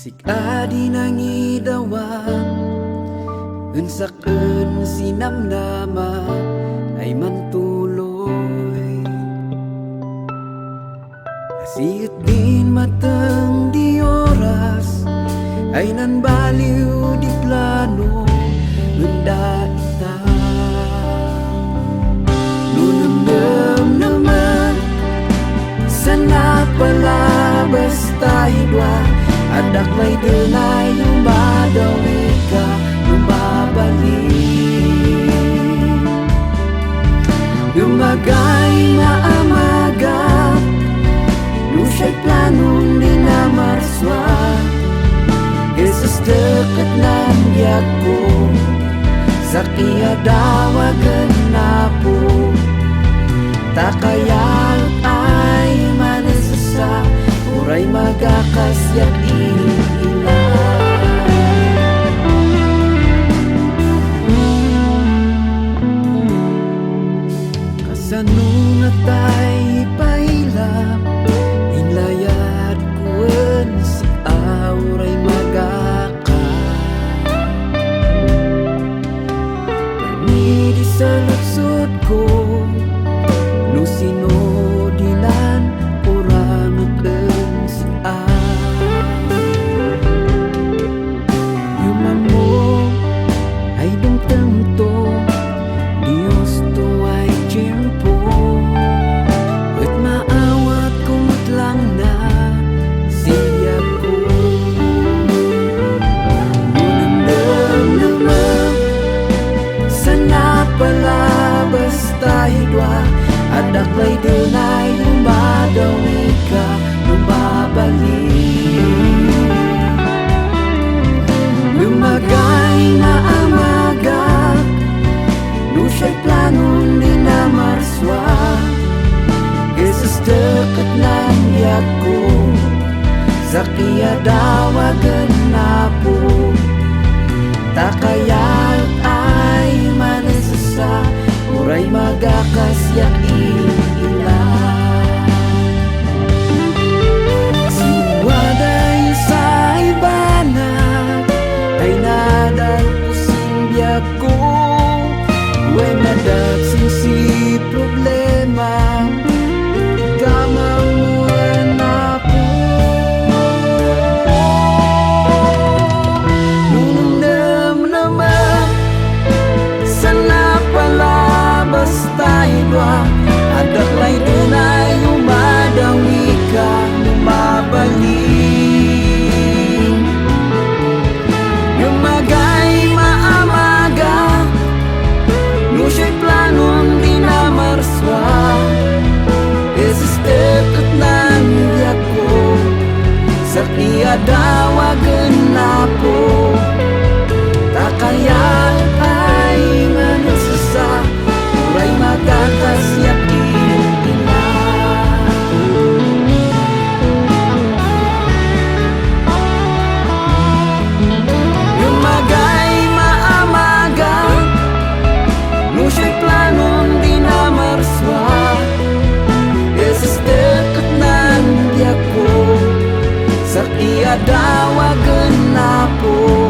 Sikadi nangidawat unsaken sinamnama ay mantuloy. Siit din mateng di oras ay nanbaliw di plano unda ita. Nunamdam naman sana pala basta hidwa adak may dunay lumadawi ka lumabalik. Lumagay maamaga lusay planong di na marswa Yesus dekat nan biyak ko sa kiadawagan na po. Takayal ay manasasa uray magakasyak ila. Kasanong atay pailap inlayad kuwen si auray magaka. Permidi sa laksod ko lusino dinan kurang ken si Yuman mo ay dumtengto Dios to ay tiempo at maawat kumot lang na siya ko. Nunamdam naman sana pala basta hidwa adak may dunay lumadawi ka lumabalik. Lumagay na amaga lusay planon di na marswa Yesus dekat nan biyak ko sa kiadawagan na po. Takayal ay manasasa uray magakasyak ila. Sinuwaday sa ibana ay nadal pusing biyak ko when nadagsin si problema ikamang mulan na po. Nunamdam naman sana pala basta hidwa adak lay dunay umadawi ka lumabalik. Lumagay maamaga lusay planon di na marswa Yesus dekat nan biyak ko sa kiadawagan na po. Takayal ay manasasa uray magakasyak ila. Lumagay maamaga lusay planon di na marswa Yesus dekat nan biyak ko sa kiadawagan na po.